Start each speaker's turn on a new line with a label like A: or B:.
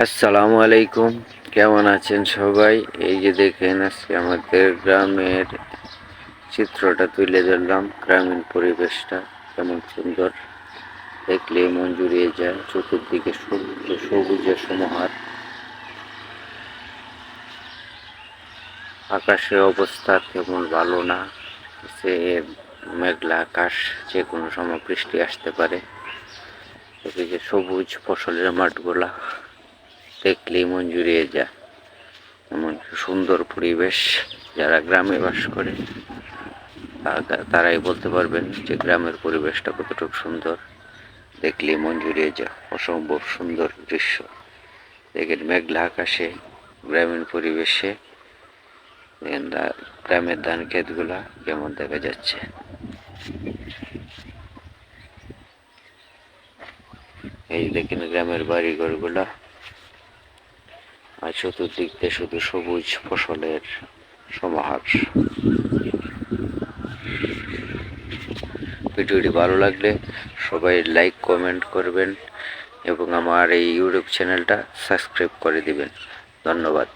A: আসসালামু আলাইকুম, কেমন আছেন সবাই? এই যে দেখেন, আজকে আমাদের গ্রামের চিত্রটা তুলে ধরলাম। গ্রামীণ পরিবেশটা কেমন সুন্দর, দেখলে মন জুড়িয়ে যায়। চতুর্দিকে সবুজের সমাহার। আকাশের অবস্থা তেমন ভালো না, সে মেঘলা আকাশ, যে কোনো সময় বৃষ্টি আসতে পারে। এদিকে সবুজ ফসলের মাঠগুলা দেখলেই মন জুড়িয়ে যায়। এমন সুন্দর পরিবেশ, যারা গ্রামে বাস করে তারাই বলতে পারবেন যে গ্রামের পরিবেশটা কতটুকু সুন্দর। দেখলে মন জুড়িয়ে যায়, অসম্ভব সুন্দর দৃশ্য। দেখেন মেঘলা আকাশে, গ্রামীণ পরিবেশে গ্রামের ধান ক্ষেতগুলা কেমন দেখা যাচ্ছে। এই দেখেন গ্রামের বাড়ি ঘরগুলা, আর চতুর্দিক দিয়ে শুধু সবুজ ফসলের সমাহার। ভিডিওটি ভালো লাগলে সবাই লাইক কমেন্ট করবেন এবং আমার এই ইউটিউব চ্যানেলটা সাবস্ক্রাইব করে দিবেন। ধন্যবাদ।